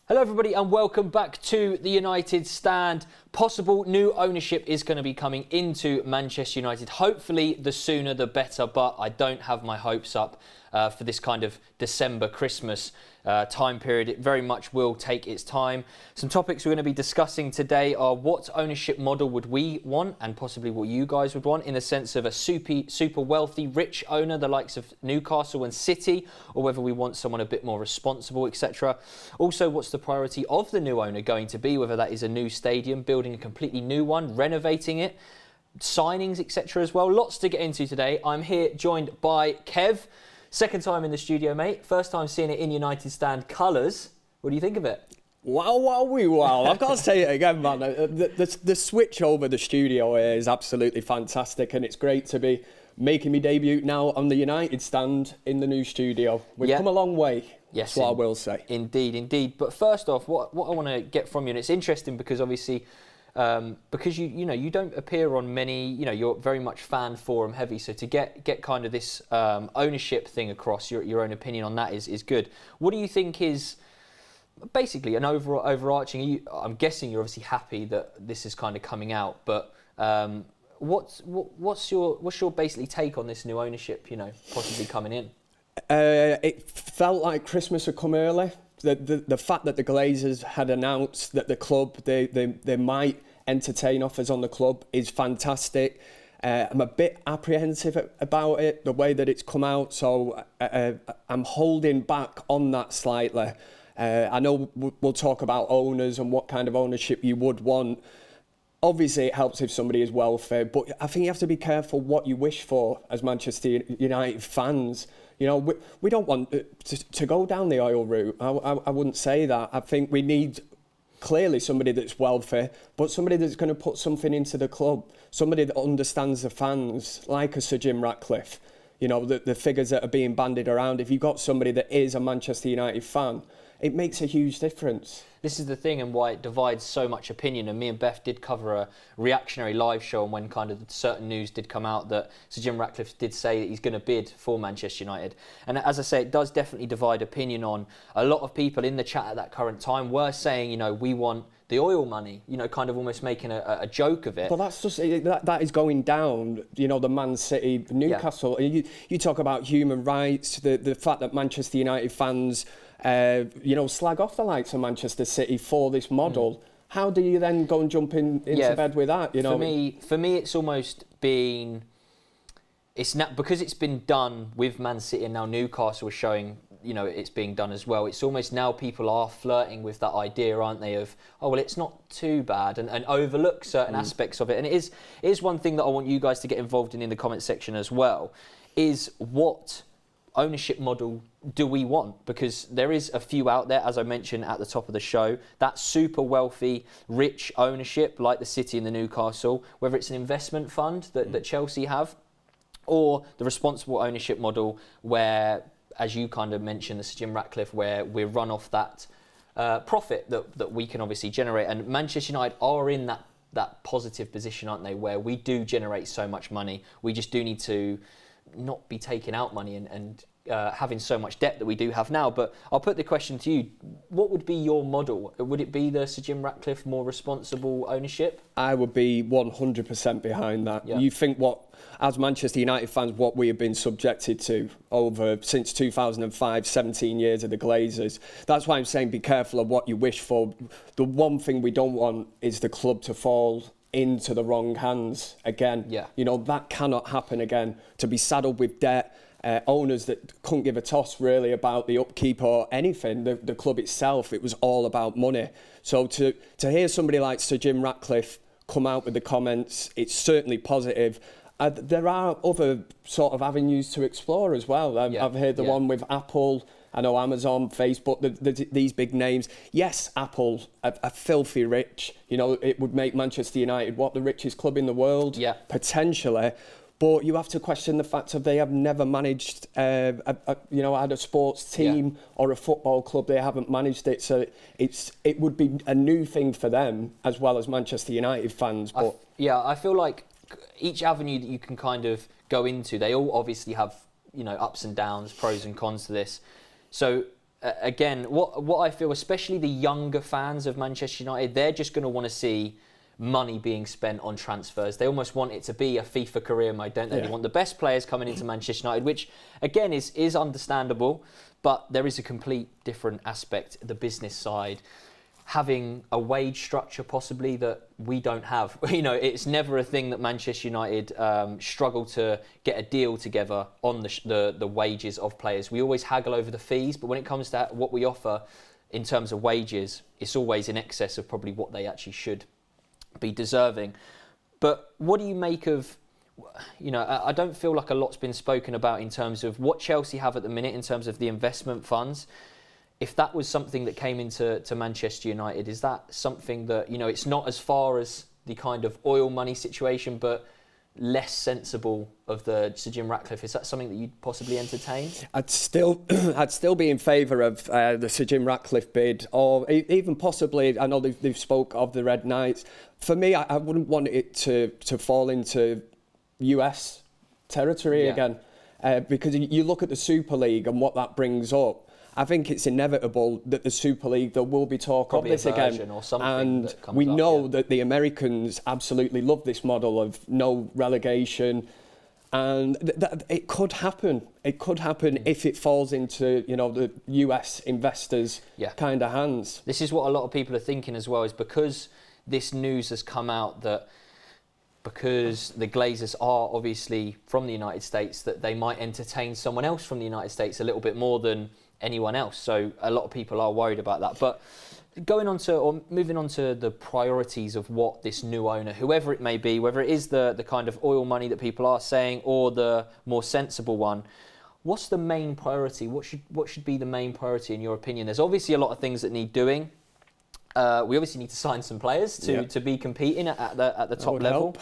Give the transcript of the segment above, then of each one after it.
Hello everybody and welcome back to the United Stand. Possible new ownership is going to be coming into Manchester United. Hopefully the sooner the better, but I don't have my hopes up for this kind of December, Christmas time period. It very much will take its time. Some topics we're going to be discussing today are what ownership model would we want and possibly what you guys would want in the sense of a super wealthy, rich owner, the likes of Newcastle and City, or whether we want someone a bit more responsible, etc. Also, what's the priority of the new owner going to be, whether that is a new stadium, building a completely new one, renovating it, signings, etc. as well. Lots to get into today. I'm here joined by Kev. Second time in the studio, mate. First time seeing it in United Stand colours. What do you think of it? Wow. I've got to say it again, man. The switch over the studio here is absolutely fantastic, and it's great to be making my debut now on the United Stand in the new studio. We've come a long way. Yes, that's what I will say. Indeed. But first off, what I want to get from you, and it's interesting because obviously, because you don't appear on many, you're very much fan forum heavy. So to get kind of this ownership thing across, your own opinion on that is good. What do you think is basically an overarching? I'm guessing you're obviously happy that this is kind of coming out, but what's your basically take on this new ownership? Possibly coming in. It felt like Christmas had come early. The fact that the Glazers had announced that the club they might entertain offers on the club is fantastic. I'm a bit apprehensive about it, the way that it's come out, so I'm holding back on that slightly. I know we'll talk about owners and what kind of ownership you would want. Obviously, it helps if somebody is wealthy, but I think you have to be careful what you wish for as Manchester United fans. We don't want to go down the oil route. I wouldn't say that. I think we need clearly somebody that's wealthy, but somebody that's going to put something into the club, somebody that understands the fans, like a Sir Jim Ratcliffe. The figures that are being bandied around. If you've got somebody that is a Manchester United fan, it makes a huge difference. This is the thing and why it divides so much opinion. And me and Beth did cover a reactionary live show, and when kind of certain news did come out that Sir Jim Ratcliffe did say that he's going to bid for Manchester United. And as I say, it does definitely divide opinion on. A lot of people in the chat at that current time were saying, we want the oil money, kind of almost making a joke of it. But that's just, that is going down, the Man City, Newcastle. Yeah. You talk about human rights, the fact that Manchester United fans slag off the likes of Manchester City for this model. How do you then go and jump into bed with that? For me, it's almost been, it's not because it's been done with Man City and now Newcastle is showing, it's being done as well. It's almost now people are flirting with that idea, aren't they? Of it's not too bad, and overlook certain aspects of it. And it is one thing that I want you guys to get involved in the comment section as well. Is what ownership model do we want? Because there is a few out there, as I mentioned at the top of the show, that super wealthy, rich ownership like the City and the Newcastle, whether it's an investment fund that Chelsea have, or the responsible ownership model where, as you kind of mentioned, the Sir Jim Ratcliffe, where we run off that profit that we can obviously generate. And Manchester United are in that positive position, aren't they, where we do generate so much money. We just do need to not be taking out money and having so much debt that we do have now. But I'll put the question to you. What would be your model? Would it be the Sir Jim Ratcliffe more responsible ownership? I would be 100% behind that. Yeah. You think as Manchester United fans, what we have been subjected to since 2005, 17 years of the Glazers. That's why I'm saying be careful of what you wish for. The one thing we don't want is the club to fall into the wrong hands again. Yeah. That cannot happen again. To be saddled with debt, owners that couldn't give a toss really about the upkeep or anything. The club itself, it was all about money. So to hear somebody like Sir Jim Ratcliffe come out with the comments, it's certainly positive. There are other sort of avenues to explore as well. I've heard the one with Apple. I know Amazon, Facebook, these big names. Yes, Apple are filthy rich. It would make Manchester United the richest club in the world, potentially. But you have to question the fact that they have never managed, had a sports team or a football club. They haven't managed it, so it would be a new thing for them as well as Manchester United fans. But I feel like each avenue that you can kind of go into, they all obviously have ups and downs, pros and cons to this. So again, what I feel, especially the younger fans of Manchester United, they're just going to want to see money being spent on transfers. They almost want it to be a FIFA career mode, don't they? They want the best players coming into Manchester United, which again is understandable, but there is a complete different aspect, the business side. Having a wage structure possibly that we don't have. You know, it's never a thing that Manchester United struggle to get a deal together on the wages of players. We always haggle over the fees, but when it comes to what we offer in terms of wages, it's always in excess of probably what they actually should be deserving. But what do you make of, you know, I don't feel like a lot's been spoken about in terms of what Chelsea have at the minute in terms of the investment funds. If that was something that came into Manchester United, is that something that, you know, it's not as far as the kind of oil money situation, but less sensible of the Sir Jim Ratcliffe? Is that something that you'd possibly entertain? I'd still be in favour of the Sir Jim Ratcliffe bid, or even possibly, I know they've spoke of the Red Knights. For me, I wouldn't want it to fall into US territory again, because you look at the Super League and what that brings up. I think it's inevitable that the Super League, there will be talk Probably of this again. Or something and that comes we know up, that the Americans absolutely love this model of no relegation. And it could happen. It could happen if it falls into, you know, the US investors' kind of hands. This is what a lot of people are thinking as well, is because this news has come out that because the Glazers are obviously from the United States, that they might entertain someone else from the United States a little bit more than anyone else. So a lot of people are worried about that. But moving on to the priorities of what this new owner, whoever it may be, whether it is the kind of oil money that people are saying or the more sensible one, what's the main priority? What should be the main priority in your opinion? There's obviously a lot of things that need doing. We obviously need to sign some players to be competing at the top level. Help.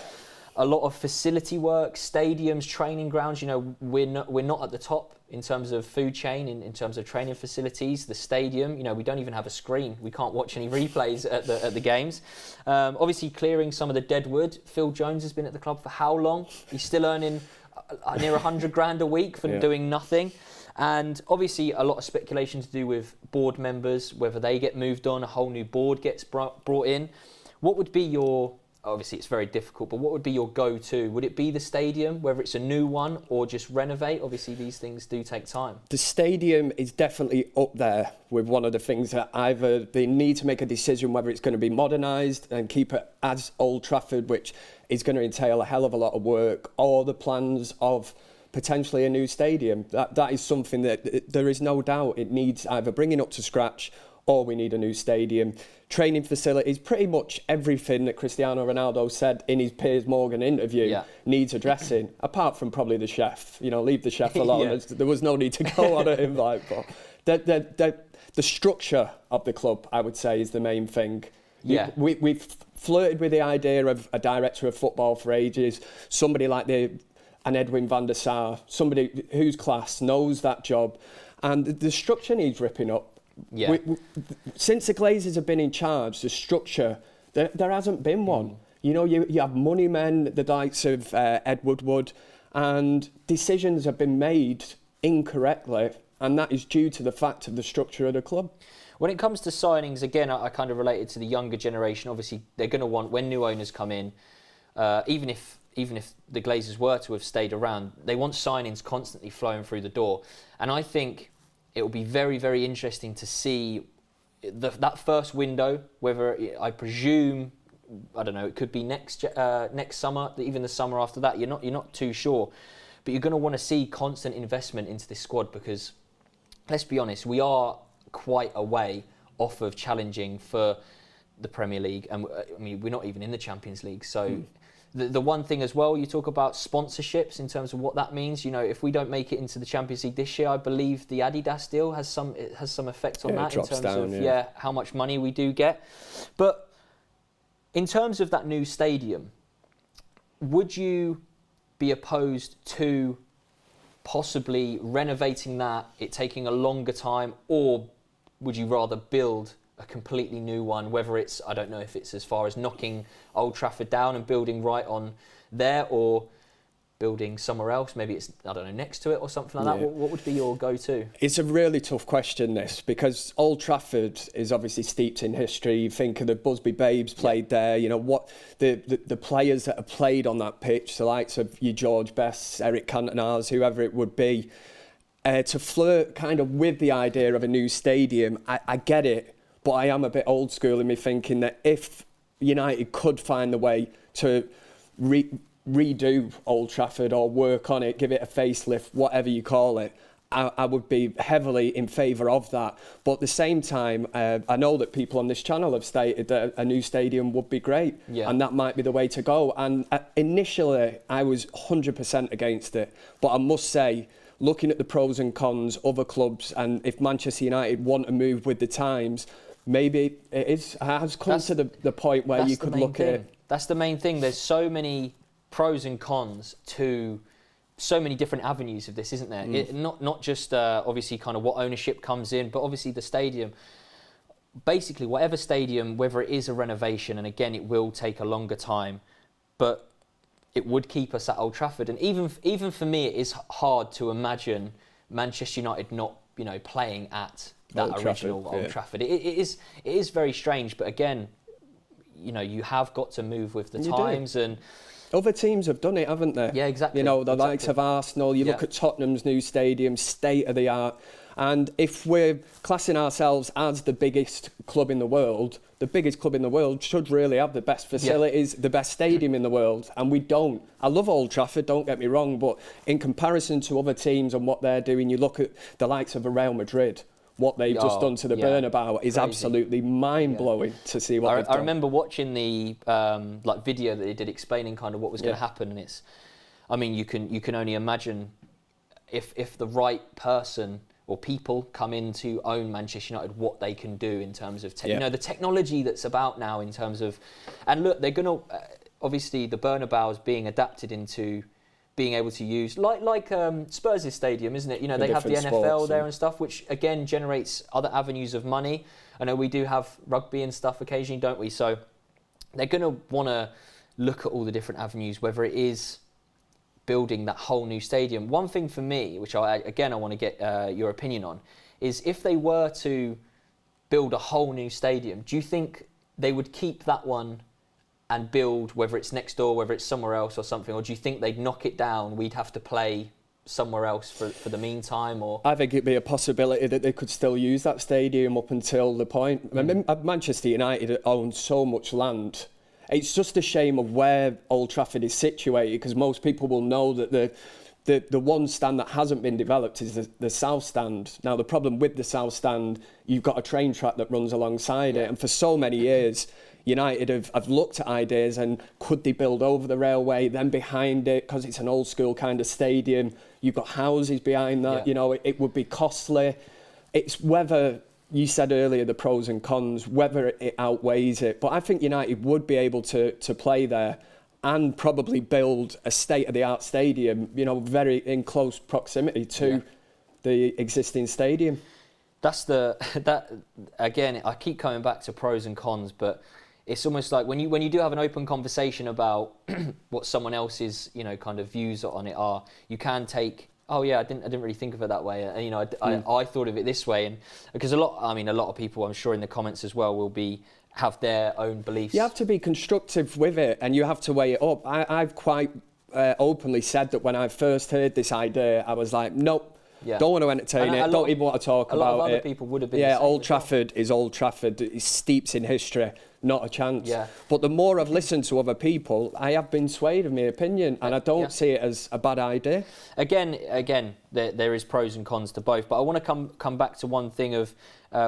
A lot of facility work, stadiums, training grounds. You know, we're not at the top in terms of food chain, in terms of training facilities. The stadium, you know, we don't even have a screen. We can't watch any replays at the games. Obviously, clearing some of the deadwood. Phil Jones has been at the club for how long? He's still earning near 100 grand a week for doing nothing. And obviously, a lot of speculation to do with board members, whether they get moved on, a whole new board gets brought in. What would be your... Obviously, it's very difficult, but what would be your go-to? Would it be the stadium, whether it's a new one or just renovate? Obviously, these things do take time. The stadium is definitely up there with one of the things that either they need to make a decision whether it's going to be modernised and keep it as Old Trafford, which is going to entail a hell of a lot of work, or the plans of potentially a new stadium. That is something that there is no doubt it needs either bringing up to scratch or we need a new stadium. Training facilities, pretty much everything that Cristiano Ronaldo said in his Piers Morgan interview needs addressing, apart from probably the chef. You know, leave the chef alone. There was no need to go on an invite. But the structure of the club, I would say, is the main thing. We've flirted with the idea of a director of football for ages, somebody like an Edwin van der Sar, somebody whose class knows that job. And the structure needs ripping up. Since the Glazers have been in charge, the structure, there hasn't been one. You know, you have money men, the likes of Ed Woodward, and decisions have been made incorrectly, and that is due to the fact of the structure of the club. When it comes to signings, again, I kind of related to the younger generation. Obviously, they're going to want, when new owners come in, even if the Glazers were to have stayed around, they want signings constantly flowing through the door. And I think it will be very, very interesting to see that first window, whether I presume, I don't know, it could be next summer, even the summer after that. You're not too sure. But you're going to want to see constant investment into this squad because, let's be honest, we are quite a way off of challenging for the Premier League. And I mean, we're not even in the Champions League. So the one thing as well, you talk about sponsorships in terms of what that means. You know, if we don't make it into the Champions League this year, I believe the Adidas deal has some effect on that in terms of how much money we do get. But in terms of that new stadium, would you be opposed to possibly renovating that, it taking a longer time, or would you rather build a completely new one, whether it's, I don't know if it's as far as knocking Old Trafford down and building right on there, or building somewhere else? Maybe it's, I don't know, next to it or something like that. What would be your go-to? It's a really tough question, this, because Old Trafford is obviously steeped in history. You think of the Busby Babes played there, you know, what the players that have played on that pitch, the likes of your George Bests, Eric Cantonars, whoever it would be, to flirt kind of with the idea of a new stadium. I get it, but I am a bit old school in me thinking that if United could find the way to redo Old Trafford or work on it, give it a facelift, whatever you call it, I would be heavily in favour of that. But at the same time, I know that people on this channel have stated that a new stadium would be great, and that might be the way to go. And initially, I was 100% against it. But I must say, looking at the pros and cons, other clubs, and if Manchester United want to move with the times, maybe it has come to the point where you could look at it. That's the main thing. There's so many pros and cons to so many different avenues of this, isn't there? Not just obviously kind of what ownership comes in, but obviously the stadium. Basically, whatever stadium, whether it is a renovation, and again, it will take a longer time, but it would keep us at Old Trafford. And even for me, it is hard to imagine Manchester United not, playing at that original Old Trafford. It is very strange, but again, you have got to move with the times. And other teams have done it, haven't they? Yeah, exactly. The likes of Arsenal, you look at Tottenham's new stadium, state of the art. And if we're classing ourselves as the biggest club in the world, the biggest club in the world should really have the best facilities, the best stadium in the world. And we don't. I love Old Trafford, don't get me wrong, but in comparison to other teams and what they're doing, you look at the likes of Real Madrid, what they've just done to the Bernabeu is absolutely mind-blowing to see what they've done. I remember watching the video that they did explaining kind of what was going to happen, and it's, I mean, you can only imagine if the right person or people come in to own Manchester United, what they can do in terms of the technology that's about now in terms of, and look, they're going to obviously the Bernabeu is being adapted into being able to use like Spurs' stadium, isn't it? They have the NFL there and stuff, which again generates other avenues of money. I know we do have rugby and stuff occasionally, don't we? So they're going to want to look at all the different avenues, whether it is building that whole new stadium. One thing for me, which I want to get your opinion on, is if they were to build a whole new stadium, do you think they would keep that one and build, whether it's next door, whether it's somewhere else or something, or do you think they'd knock it down, we'd have to play somewhere else for the meantime? Or I think it'd be a possibility that they could still use that stadium up until the point. I mean, Manchester United owns so much land. It's just a shame of where Old Trafford is situated, because most people will know that the one stand that hasn't been developed is the South Stand. Now, the problem with the South Stand, you've got a train track that runs alongside it, and for so many years, United have looked at ideas and could they build over the railway, then behind it, because it's an old school kind of stadium, you've got houses behind that, it would be costly. It's whether, you said earlier, the pros and cons, whether it outweighs it. But I think United would be able to play there and probably build a state-of-the-art stadium, very in close proximity to the existing stadium. Again, I keep coming back to pros and cons, but it's almost like when you do have an open conversation about what someone else's kind of views on it are, you can take, oh yeah, I didn't really think of it that way. I thought of it this way, and because a lot of people, I'm sure in the comments as well, will have their own beliefs. You have to be constructive with it, and you have to weigh it up. I've quite openly said that when I first heard this idea, I was like, nope. Yeah. Don't want to entertain it. Don't even want to talk about it. A lot of other people would have been. Yeah, Old Trafford is Old Trafford. It steeps in history. Not a chance. Yeah. But the more I've listened to other people, I have been swayed of my opinion, and I don't see it as a bad idea. Again, there is pros and cons to both. But I want to come back to one thing of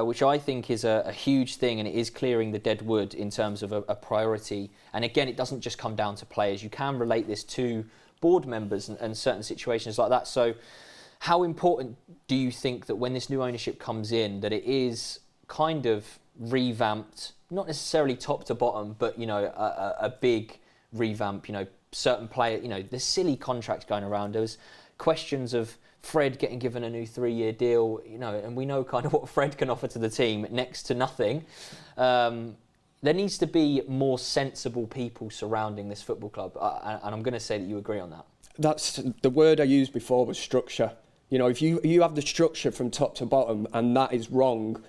which I think is a huge thing, and it is clearing the dead wood in terms of a priority. And again, it doesn't just come down to players. You can relate this to board members and certain situations like that. So, how important do you think that when this new ownership comes in, that it is kind of revamped, not necessarily top to bottom, but a big revamp? Certain player, there's silly contracts going around. There's questions of Fred getting given a new 3-year deal, and we know kind of what Fred can offer to the team, next to nothing. There needs to be more sensible people surrounding this football club, and I'm going to say that you agree on that. that's the word I used before was structure. You know, if you have the structure from top to bottom and that is wrong,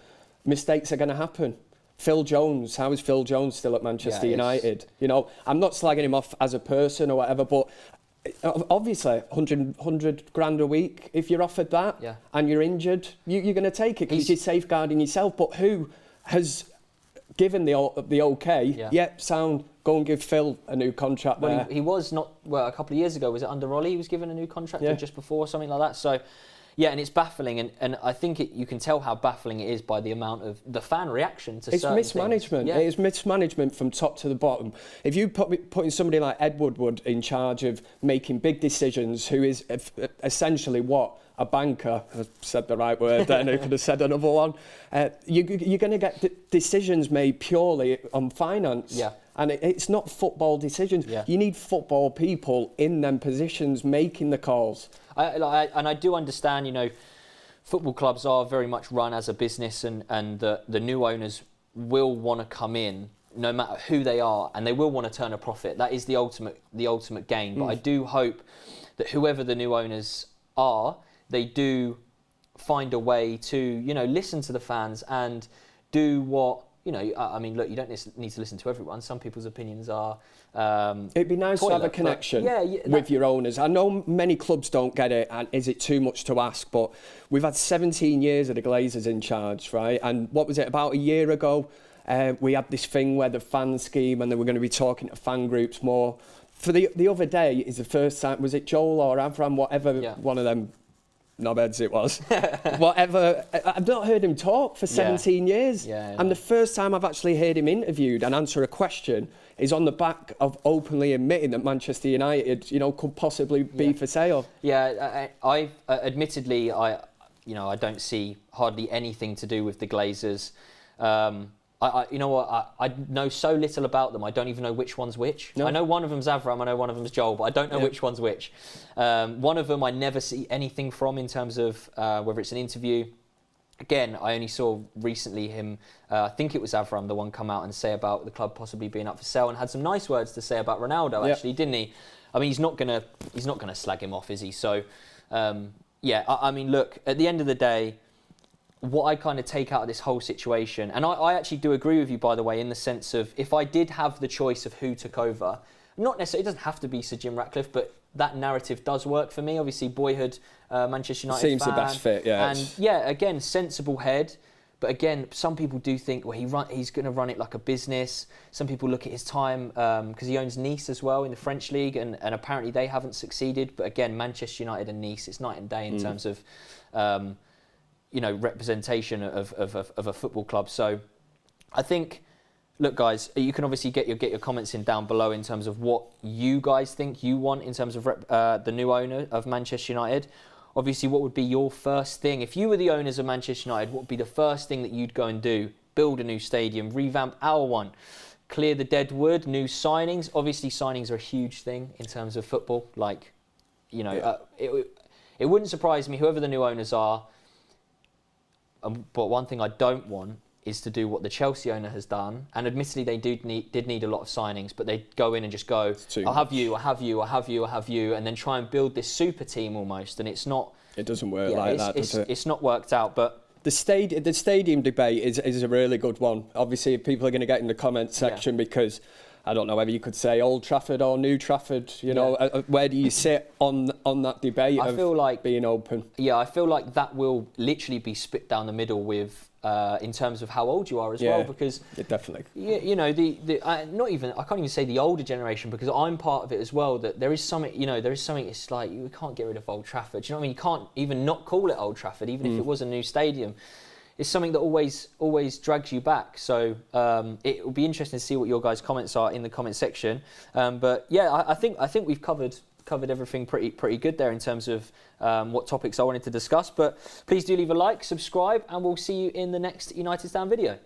mistakes are going to happen. Phil Jones, how is Phil Jones still at Manchester United? You know, I'm not slagging him off as a person or whatever, but obviously 100 grand a week, if you're offered that and you're injured, you're going to take it because you're safeguarding yourself. But who has given the okay? Sound, go and give Phil a new contract. Well, he was not, well, a couple of years ago, was it under Ollie? He was given a new contract or just before, something like that. So, yeah, and it's baffling, and I think you can tell how baffling it is by the amount of the fan reaction to certain mismanagement. things. It is mismanagement from top to the bottom. If you putting somebody like Ed Woodward in charge of making big decisions, who is essentially what? A banker, I said the right word then, who could have said another one. You're going to get decisions made purely on finance. Yeah. And it's not football decisions. Yeah. You need football people in them positions making the calls. And I do understand, you know, football clubs are very much run as a business, and the new owners will want to come in no matter who they are, and they will want to turn a profit. That is the ultimate gain. But I do hope that whoever the new owners are, they do find a way to, you know, listen to the fans and do what, you know, I mean, look, you don't need to listen to everyone. Some people's opinions are it'd be nice to have a connection with your owners. I know many clubs don't get it, and is it too much to ask? But we've had 17 years of the Glazers in charge, right? And what was it, about a year ago, we had this thing where the fan scheme, and they were going to be talking to fan groups more. For the other day is the first time, was it Joel or Avram, whatever, one of them knobheads it was, whatever. I've not heard him talk for 17 years. And the first time I've actually heard him interviewed and answer a question is on the back of openly admitting that Manchester United, you know, could possibly be for sale. I admittedly, I don't see hardly anything to do with the Glazers. You know what? I know so little about them. I don't even know which one's which. No. I know one of them's Avram. I know one of them's Joel, but I don't know which one's which. One of them I never see anything from in terms of whether it's an interview. Again, I only saw recently him. I think it was Avram, the one come out and say about the club possibly being up for sale, and had some nice words to say about Ronaldo. Actually, didn't he? I mean, he's not gonna slag him off, is he? So, I mean, look. At the end of the day, what I kind of take out of this whole situation, and I actually do agree with you, by the way, in the sense of if I did have the choice of who took over, not necessarily, it doesn't have to be Sir Jim Ratcliffe, but that narrative does work for me. Obviously, boyhood, Manchester United seems fan, the best fit, and again, sensible head. But again, some people do think, well, he's going to run it like a business. Some people look at his time because he owns Nice as well in the French league, and apparently they haven't succeeded. But again, Manchester United and Nice, it's night and day in terms of representation of a football club. So I think, look, guys, you can obviously get your comments in down below in terms of what you guys think you want in terms of the new owner of Manchester United. Obviously, what would be your first thing? If you were the owners of Manchester United, what would be the first thing that you'd go and do? Build a new stadium, revamp our one, clear the deadwood, new signings. Obviously, signings are a huge thing in terms of football. Like, you know, it wouldn't surprise me, whoever the new owners are. But one thing I don't want is to do what the Chelsea owner has done. And admittedly, they did need a lot of signings, but they go in and just go, I'll have you, I'll have you, I'll have you, I'll have you, and then try and build this super team almost. And it's not... It doesn't work like that, does it? It's not worked out, but... The stadium debate is a really good one. Obviously, people are going to get in the comment section because... I don't know whether you could say Old Trafford or New Trafford, you know, where do you sit on that debate of being open? Yeah, I feel like that will literally be split down the middle with, in terms of how old you are as well, because... definitely. You know, I can't even say the older generation, because I'm part of it as well, that there is something, it's like, you can't get rid of Old Trafford, you know what I mean? You can't even not call it Old Trafford, even if it was a new stadium. It's something that always drags you back. So it will be interesting to see what your guys' comments are in the comment section. But yeah, I think we've covered everything pretty good there in terms of what topics I wanted to discuss. But please do leave a like, subscribe, and we'll see you in the next United Stand video.